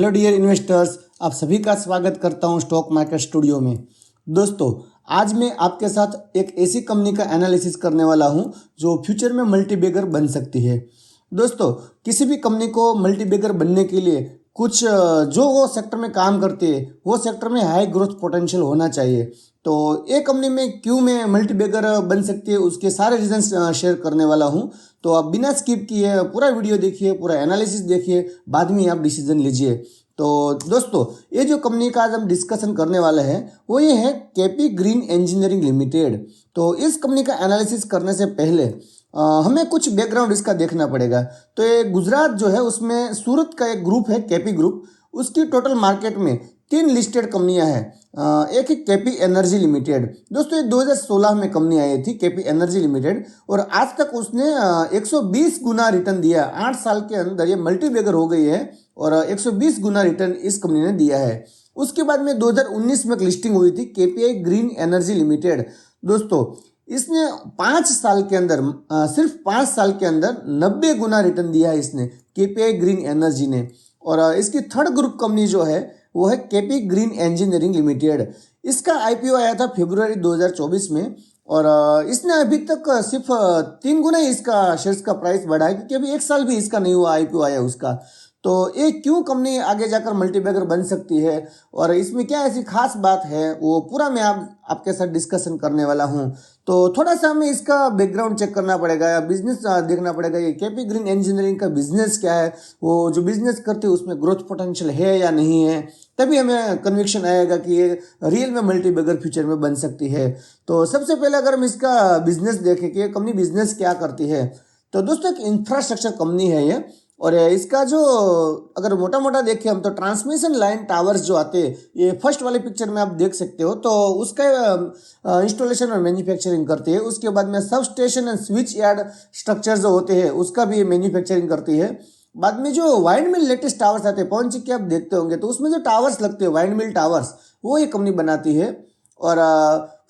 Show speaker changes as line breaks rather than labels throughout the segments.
Hello dear investors, आप सभी का स्वागत करता हूं स्टॉक मार्केट स्टूडियो में। दोस्तों, आज मैं आपके साथ एक ऐसी कंपनी का एनालिसिस करने वाला हूं जो फ्यूचर में मल्टीबैगर बन सकती है। दोस्तों, किसी भी कंपनी को मल्टीबैगर बनने के लिए कुछ जो वो सेक्टर में काम करती है वो सेक्टर में हाई ग्रोथ पोटेंशियल होना चाहिए। तो ये कंपनी में क्यों मैं मल्टीबैगर बन सकती है उसके सारे रीजंस शेयर करने वाला हूं। तो आप बिना स्किप किए पूरा वीडियो देखिए, पूरा एनालिसिस देखिए, बाद में आप डिसीजन लीजिए। तो दोस्तों, ये जो कंपनी का आज हम डिस्कशन करने वाले हैं वो ये है केपी ग्रीन इंजीनियरिंग लिमिटेड। तो इस कंपनी का एनालिसिस करने से पहले हमें कुछ बैकग्राउंड इसका देखना पड़ेगा। तो ये गुजरात जो है उसमें सूरत का एक ग्रुप है केपी ग्रुप, उसकी टोटल मार्केट में 3 लिस्टेड कंपनियां हैं। एक है केपी एनर्जी लिमिटेड। दोस्तों, ये 2016 में कंपनी आई थी केपी एनर्जी लिमिटेड, और आज तक उसने 120 गुना रिटर्न दिया। 8 साल के अंदर ये मल्टीबैगर हो गई है और 120 गुना रिटर्न इस कंपनी ने दिया है। उसके बाद में 2019 में एक लिस्टिंग हुई थी केपीआई ग्रीन एनर्जी लिमिटेड। दोस्तों, इसने 5 साल के अंदर सिर्फ 5 साल के अंदर 90 गुना रिटर्न दिया है इसने केपीआई ग्रीन एनर्जी ने। और इसकी थर्ड ग्रुप कंपनी जो है वो है केपी ग्रीन इंजीनियरिंग लिमिटेड। इसका आईपीओ आया था फरवरी 2024 में, और इसने अभी तक सिर्फ 3 गुना ही इसका शेयर्स का प्राइस बढ़ा है, क्योंकि अभी 1 साल भी इसका नहीं हुआ आईपीओ आया उसका। तो ये क्यों कंपनी आगे जाकर मल्टीबैगर बन सकती है और इसमें क्या ऐसी खास बात है, वो पूरा मैं आपके साथ डिस्कशन करने वाला हूँ। तो थोड़ा सा हमें इसका बैकग्राउंड चेक करना पड़ेगा या बिजनेस देखना पड़ेगा। ये केपी ग्रीन इंजीनियरिंग का बिजनेस क्या है, वो जो बिजनेस करती है उसमें ग्रोथ पोटेंशियल है या नहीं है, तभी हमें कन्विक्शन आएगा कि ये रियल में मल्टीबैगर फ्यूचर में बन सकती है। तो सबसे पहले अगर हम इसका बिजनेस देखें कि ये कंपनी बिजनेस क्या करती है, तो दोस्तों एक इंफ्रास्ट्रक्चर कंपनी है ये। और इसका जो अगर मोटा मोटा देखें हम, तो ट्रांसमिशन लाइन टावर्स जो आते हैं, ये फर्स्ट वाले पिक्चर में आप देख सकते हो, तो उसका इंस्टॉलेशन और मैन्युफैक्चरिंग करती है। उसके बाद में sub station and switch yard structure जो होते हैं उसका भी मैन्युफैक्चरिंग करती है। बाद में जो वाइंड मिल लेटेस्ट टावर्स आते हैं, पवन चक्की आप देखते होंगे, तो उसमें जो टावर्स लगते हैं वाइंड मिल टावर्स, वो ये कंपनी बनाती है। और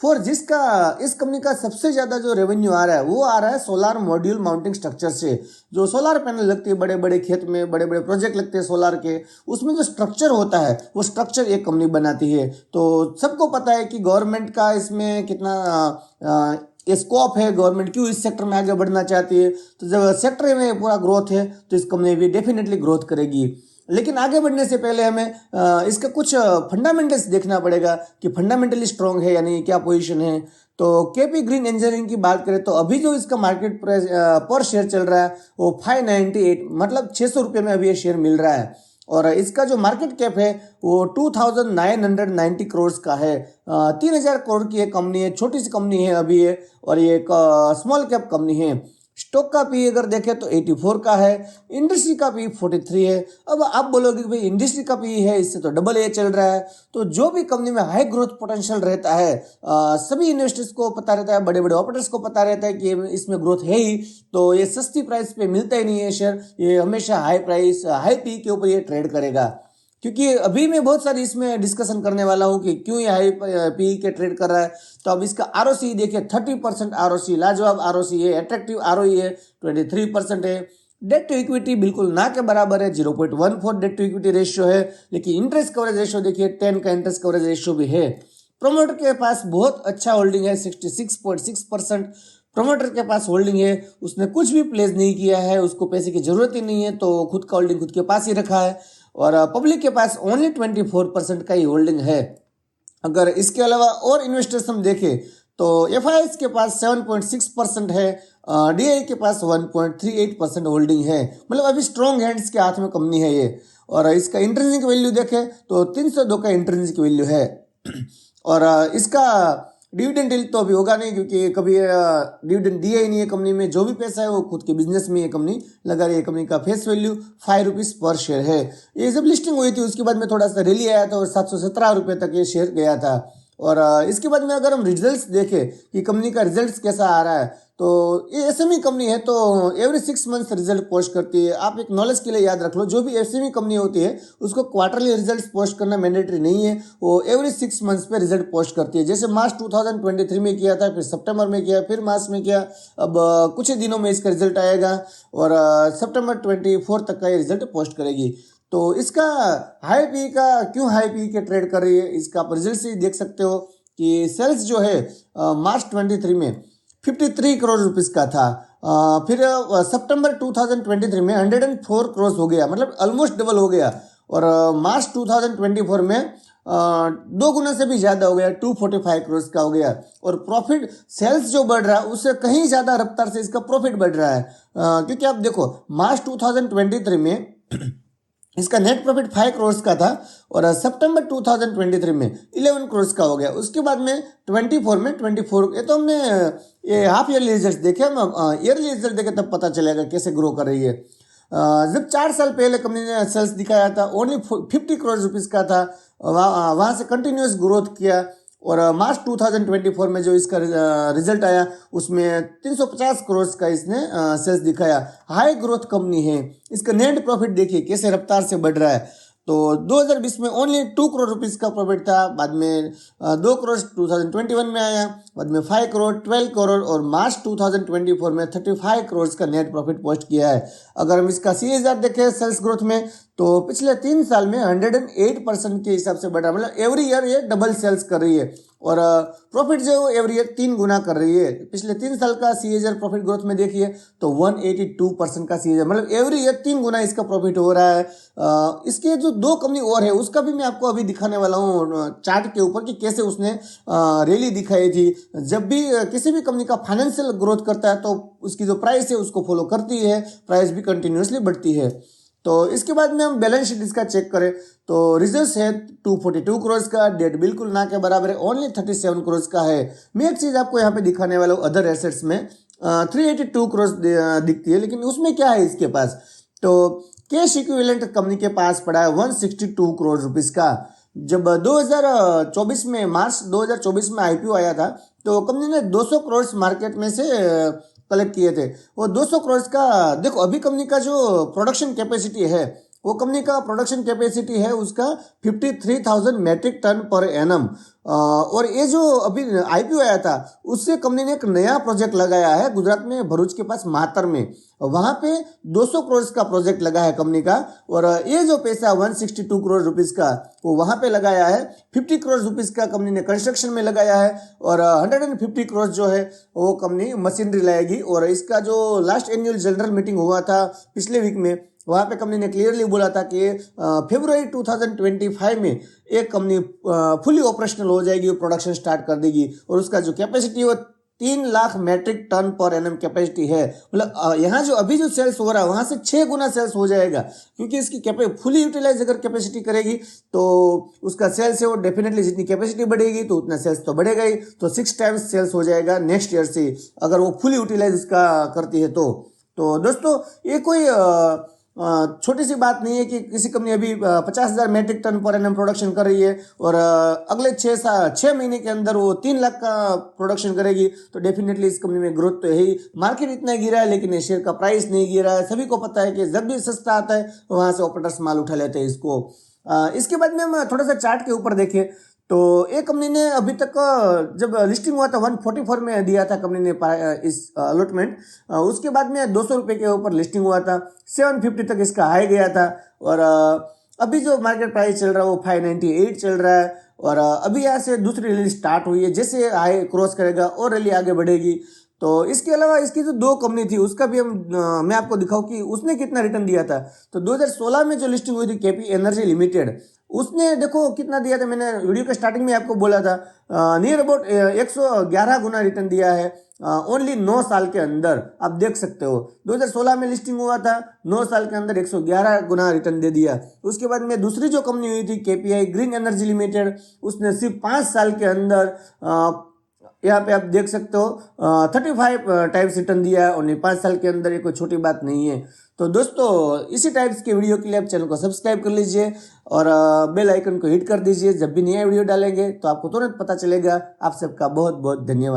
फॉर जिसका इस कंपनी का सबसे ज़्यादा जो रेवेन्यू आ रहा है वो आ रहा है सोलार मॉड्यूल माउंटिंग स्ट्रक्चर से। जो सोलार पैनल लगती है बड़े बड़े खेत में, बड़े बड़े प्रोजेक्ट लगते हैं सोलार के, उसमें जो स्ट्रक्चर होता है वो स्ट्रक्चर एक कंपनी बनाती है। तो सबको पता है कि गवर्नमेंट का इसमें कितना स्कोप है, गवर्नमेंट क्यों इस सेक्टर में आगे बढ़ना चाहती है। तो जब सेक्टर में पूरा ग्रोथ है तो इस कंपनी भी डेफिनेटली ग्रोथ करेगी। लेकिन आगे बढ़ने से पहले हमें इसका कुछ फंडामेंटल्स देखना पड़ेगा कि फंडामेंटली स्ट्रॉन्ग है या नहीं, क्या पोजीशन है। तो केपी ग्रीन इंजीनियरिंग की बात करें तो अभी जो इसका मार्केट प्राइस पर शेयर चल रहा है वो 598, मतलब 600 रुपये में अभी ये शेयर मिल रहा है। और इसका जो मार्केट कैप है वो 2990 करोड़ का है। 3000 करोड़ की एक कंपनी है, छोटी सी कंपनी है अभी ये, और ये एक स्मॉल कैप कंपनी है। स्टॉक का पी अगर देखें तो 84 का है, इंडस्ट्री का पी 43 है। अब आप बोलोगे कि भाई इंडस्ट्री का पी है, इससे तो डबल ए चल रहा है। तो जो भी कंपनी में हाई ग्रोथ पोटेंशियल रहता है, सभी इन्वेस्टर्स को पता रहता है, बड़े बड़े ऑपरेटर्स को पता रहता है कि इसमें ग्रोथ है ही, तो ये सस्ती प्राइस पे मिलता ही नहीं है शेयर, ये हमेशा हाई प्राइस हाई पी के ऊपर ये ट्रेड करेगा। क्योंकि अभी मैं बहुत सारी इसमें डिस्कशन करने वाला हूँ कि क्यों ये हाई पी के ट्रेड कर रहा है। तो अब इसका आरओसी देखिए, 30% आरओसी, लाजवाब आरओसी है, अट्रैक्टिव आरओई है, 23% है। डेट टू इक्विटी बिल्कुल ना के बराबर है, 0.14 डेट टू इक्विटी रेशियो है। लेकिन इंटरेस्ट कवरेज रेशियो देखिए 10 का इंटरेस्ट कवरेज रेशियो भी है। प्रोमोटर के पास बहुत अच्छा होल्डिंग है, 66.6% प्रोमोटर के पास होल्डिंग है। उसने कुछ भी प्लेस नहीं किया है, उसको पैसे की जरूरत ही नहीं है, तो खुद का होल्डिंग खुद के पास ही रखा है। और पब्लिक के पास ओनली 24% का ही होल्डिंग है। अगर इसके अलावा और इन्वेस्टर्स हम देखें तो एफआईआई के पास 7.6% है, डीआई के पास 1.38% होल्डिंग है। मतलब अभी स्ट्रॉन्ग हैंड्स के हाथ में कंपनी है ये। और इसका इंट्रिंसिक वैल्यू देखें तो 302 का इंट्रिंसिक वैल्यू है। और इसका डिविडेंड डील तो अभी होगा नहीं, क्योंकि कभी डिविडेंड दिया ही नहीं है कंपनी में। जो भी पैसा है वो खुद के बिजनेस में ये कंपनी लगा रही है। कंपनी का फेस वैल्यू 5 रुपीज़ पर शेयर है। ये जब लिस्टिंग हुई थी उसके बाद में थोड़ा सा रैली आया था और 717 रुपये तक ये शेयर गया था। और इसके बाद में अगर हम रिजल्ट्स देखें कि कंपनी का रिजल्ट्स कैसा आ रहा है, तो ये एसएमई कंपनी है तो एवरी 6 मंथ्स रिजल्ट पोस्ट करती है। आप एक नॉलेज के लिए याद रख लो, जो भी एसएमई कंपनी होती है उसको क्वार्टरली रिजल्ट पोस्ट करना मैंडेटरी नहीं है, वो एवरी 6 मंथ्स पे रिजल्ट पोस्ट करती है। जैसे मार्च 2023 में किया था, फिर सितंबर में किया, फिर मार्च में किया। अब कुछ ही दिनों में इसका रिजल्ट आएगा और सितंबर 24 तक का ये रिजल्ट पोस्ट करेगी। तो इसका हाई पी का क्यों हाई पी के ट्रेड कर रही है, इसका आप रिजल्ट से देख सकते हो कि सेल्स जो है मार्च 23 में 53 करोड़ रुपीस का था। फिर सितंबर 2023 में 104 करोड़ हो गया, मतलब ऑलमोस्ट डबल हो गया। और मार्च 2024 में 2 गुना से भी ज़्यादा हो गया, 245 करोड़ का हो गया। और प्रॉफिट सेल्स जो बढ़ रहा है उससे कहीं ज़्यादा रफ्तार से इसका प्रॉफिट बढ़ रहा है, क्योंकि आप देखो मार्च 2023 में इसका नेट प्रॉफिट 5 करोड़ का था और सितंबर 2023 में 11 करोड़ का हो गया। उसके बाद में 24 में 24, ये तो हमने ये हाफ ईयरली रिजल्ट देखे, हम ईयरली रिजल्ट देखे तब पता चलेगा कैसे ग्रो कर रही है। जब 4 साल पहले कंपनी ने सेल्स दिखाया था ओनली 50 करोड़ रुपीस का था, वहाँ से कंटिन्यूस ग्रोथ किया। और मार्च 2024 में जो इसका रिजल्ट आया उसमें 350 करोड़ का इसने सेल्स दिखाया। हाई ग्रोथ कंपनी है। इसका नेट प्रॉफिट देखिए कैसे रफ्तार से बढ़ रहा है। तो 2020 में ओनली 2 करोड़ रुपीस का प्रॉफिट था, बाद में 2 करोड़ 2021 में आया, बाद में 5 करोड़, 12 करोड़ और मार्च 2024 में 35 करोड़ का नेट प्रॉफिट पोस्ट किया है। अगर हम इसका CAGR देखें सेल्स ग्रोथ में तो पिछले 3 साल में 108% के हिसाब से बढ़ा, मतलब एवरी ईयर ये डबल सेल्स कर रही है। और प्रॉफिट जो एवरी ईयर 3 गुना कर रही है। पिछले 3 साल का CAGR प्रॉफिट ग्रोथ में देखिए तो 182% का CAGR, मतलब एवरी ईयर 3 गुना इसका प्रॉफिट हो रहा है। इसके जो 2 कंपनी और है उसका भी मैं आपको अभी दिखाने वाला हूँ चार्ट के ऊपर कि कैसे उसने रैली दिखाई थी। जब भी किसी भी कंपनी का फाइनेंशियल ग्रोथ करता है तो उसकी जो प्राइस है उसको फॉलो करती है, प्राइस भी कंटिन्यूसली बढ़ती है। तो इसके बाद में हम बैलेंस शीट इसका चेक करें तो रिजर्व्स है 242 करोड़ का, डेट बिल्कुल ना के बराबर है, ओनली 37 करोड़ का है। मैं एक चीज़ आपको यहाँ पे दिखाने वाला हूँ, अदर एसेट्स में 382 करोड़ दिखती है, लेकिन उसमें क्या है इसके पास, तो कैश इक्विवेलेंट कंपनी के पास पड़ा है 162 करोड़ रुपीस का। जब 2024 में मार्च 2024 में IPO आया था तो कंपनी ने 200 करोड़ मार्केट में से कलेक्ट किए थे। वो 200 करोड़ का देखो, अभी कंपनी का जो प्रोडक्शन कैपेसिटी है वो कंपनी का प्रोडक्शन कैपेसिटी है उसका 53,000 मैट्रिक टन पर एनम। और ये जो अभी IPO आया था उससे कंपनी ने एक नया प्रोजेक्ट लगाया है गुजरात में, भरूच के पास मातर में, वहाँ पे 200 करोड़ का प्रोजेक्ट लगा है कंपनी का। और ये जो पैसा 162 करोड़ रुपीस का वो वहाँ पे लगाया है। 50 करोड़ रुपीस का कंपनी ने कंस्ट्रक्शन में लगाया है और 150 करोड़ जो है वो कंपनी मशीनरी लाएगी। और इसका जो लास्ट एनुअल जनरल मीटिंग हुआ था पिछले वीक में, वहाँ पे कंपनी ने क्लियरली बोला था कि फरवरी 2025 में एक कंपनी फुली ऑपरेशनल हो जाएगी, वो प्रोडक्शन स्टार्ट कर देगी और उसका जो कैपेसिटी है वो 3 lakh metric ton per annum capacity है। मतलब यहाँ जो अभी जो सेल्स हो रहा है वहाँ से 6 गुना सेल्स हो जाएगा, क्योंकि इसकी फुली यूटिलाइज अगर कैपेसिटी करेगी तो उसका सेल्स है वो डेफिनेटली जितनी कैपेसिटी बढ़ेगी तो उतना सेल्स तो बढ़ेगा ही, तो 6 टाइम्स सेल्स हो जाएगा नेक्स्ट ईयर से अगर वो फुली यूटिलाइज इसका करती है तो दोस्तों ये कोई छोटी सी बात नहीं है कि किसी कंपनी अभी 50,000 metric ton per annum production कर रही है और अगले 6 महीने के अंदर वो 3 लाख का प्रोडक्शन करेगी, तो डेफिनेटली इस कंपनी में ग्रोथ तो है ही। मार्केट इतना गिरा है लेकिन शेयर का प्राइस नहीं गिरा है। सभी को पता है कि जब भी सस्ता आता है वहाँ से ऑपरेटर्स माल उठा लेते हैं इसको। इसके बाद में हम थोड़ा सा चार्ट के ऊपर देखें तो एक कंपनी ने अभी तक जब लिस्टिंग हुआ था 144 में दिया था कंपनी ने इस अलॉटमेंट, उसके बाद में 200 रुपये के ऊपर लिस्टिंग हुआ था, 750 तक इसका हाई गया था और अभी जो मार्केट प्राइस चल रहा है वो 598 चल रहा है। और अभी यहाँ से दूसरी रैली स्टार्ट हुई है, जैसे हाई क्रॉस करेगा और रैली आगे बढ़ेगी। तो इसके अलावा इसकी जो 2 कंपनी थी उसका भी मैं आपको दिखाऊं कि उसने कितना रिटर्न दिया था। तो 2016 में जो लिस्टिंग हुई थी KP एनर्जी लिमिटेड, उसने देखो कितना दिया था, मैंने वीडियो के स्टार्टिंग में आपको बोला था नियर अबाउट 111 गुना रिटर्न दिया है ओनली 9 साल के अंदर। आप देख सकते हो 2016 में लिस्टिंग हुआ था, 9 साल के अंदर 111 गुना रिटर्न दे दिया। उसके बाद में दूसरी जो कंपनी हुई थी KPI ग्रीन एनर्जी लिमिटेड, उसने सिर्फ 5 साल के अंदर यहाँ पे आप देख सकते हो 35 टाइम्स रिटर्न दिया है और 5 साल के अंदर, ये कोई छोटी बात नहीं है। तो दोस्तों इसी टाइप्स के वीडियो के लिए आप चैनल को सब्सक्राइब कर लीजिए और बेल आइकन को हिट कर दीजिए। जब भी नया वीडियो डालेंगे तो आपको तुरंत पता चलेगा। आप सबका बहुत बहुत धन्यवाद।